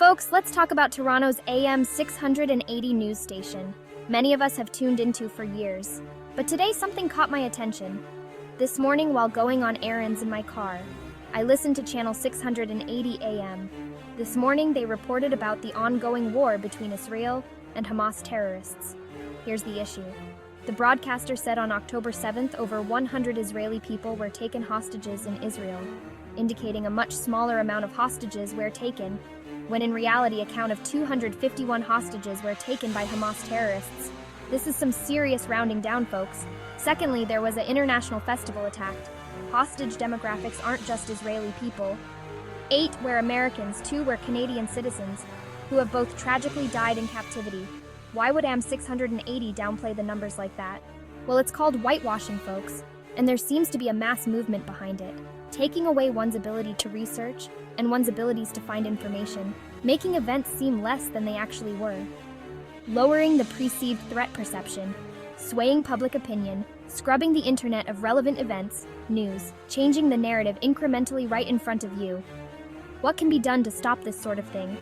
folks, let's talk about Toronto's AM 680 news station. Many of us have tuned into for years. But today something caught my attention. This morning while going on errands in my car, I listened to channel 680 AM. This morning they reported about the ongoing war between Israel and Hamas terrorists. Here's the issue. The broadcaster said on October 7th over 100 Israeli people were taken hostages in Israel, indicating a much smaller amount of hostages were taken, when in reality a count of 251 hostages were taken by Hamas terrorists. This is some serious rounding down, folks. Secondly, there was an international festival attacked. Hostage demographics aren't just Israeli people. 8 were Americans, 2 were Canadian citizens, who have both tragically died in captivity. Why would AM 680 downplay the numbers like that? Well, it's called whitewashing, folks, and there seems to be a mass movement behind it, taking away one's ability to research and one's abilities to find information, making events seem less than they actually were. Lowering the perceived threat perception, swaying public opinion, scrubbing the internet of relevant events, news, changing the narrative incrementally right in front of you. What can be done to stop this sort of thing?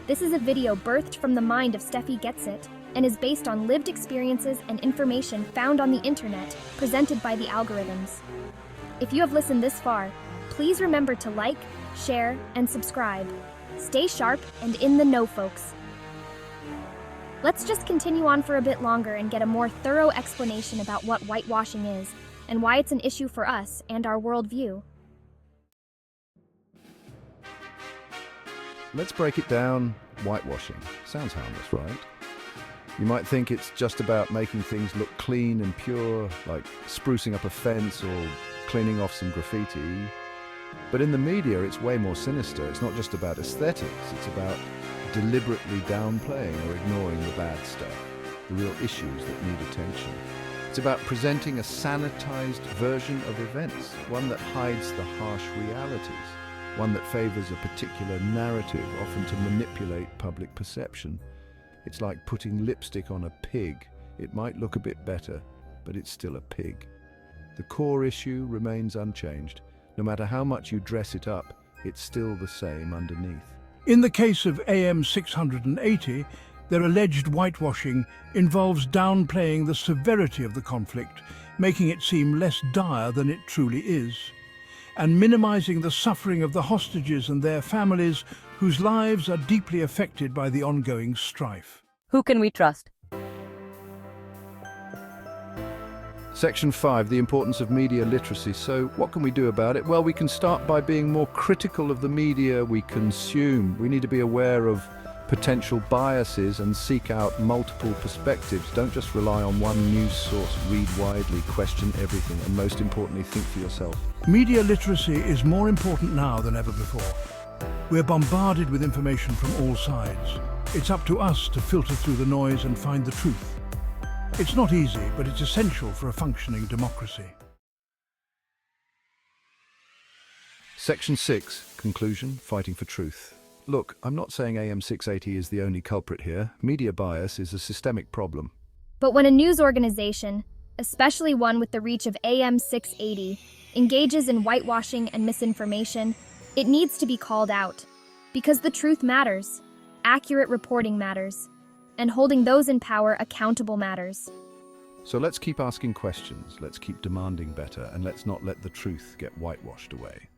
This is a video birthed from the mind of Steffi Getsit and is based on lived experiences and information found on the internet, presented by the algorithms. If you have listened this far, please remember to like, share, and subscribe. Stay sharp and in the know, folks. Let's just continue on for a bit longer and get a more thorough explanation about what whitewashing is and why it's an issue for us and our worldview. Let's break it down. Whitewashing. Sounds harmless, right? You might think it's just about making things look clean and pure, like sprucing up a fence or cleaning off some graffiti. But in the media, it's way more sinister. It's not just about aesthetics. It's about deliberately downplaying or ignoring the bad stuff, the real issues that need attention. It's about presenting a sanitized version of events, one that hides the harsh realities, one that favors a particular narrative, often to manipulate public perception. It's like putting lipstick on a pig. It might look a bit better, but it's still a pig. The core issue remains unchanged. No matter how much you dress it up, it's still the same underneath. In the case of AM 680, their alleged whitewashing involves downplaying the severity of the conflict, making it seem less dire than it truly is, and minimizing the suffering of the hostages and their families whose lives are deeply affected by the ongoing strife. Who can we trust? Section 5, the importance of media literacy. So what can we do about it? Well, we can start by being more critical of the media we consume. We need to be aware of potential biases and seek out multiple perspectives. Don't just rely on one news source. Read widely, question everything, and most importantly, think for yourself. Media literacy is more important now than ever before. We're bombarded with information from all sides. It's up to us to filter through the noise and find the truth. It's not easy, but it's essential for a functioning democracy. Section 6, conclusion, fighting for truth. Look, I'm not saying AM 680 is the only culprit here. Media bias is a systemic problem. But when a news organization, especially one with the reach of AM 680, engages in whitewashing and misinformation, it needs to be called out. Because the truth matters, accurate reporting matters, and holding those in power accountable matters. So let's keep asking questions, let's keep demanding better, and let's not let the truth get whitewashed away.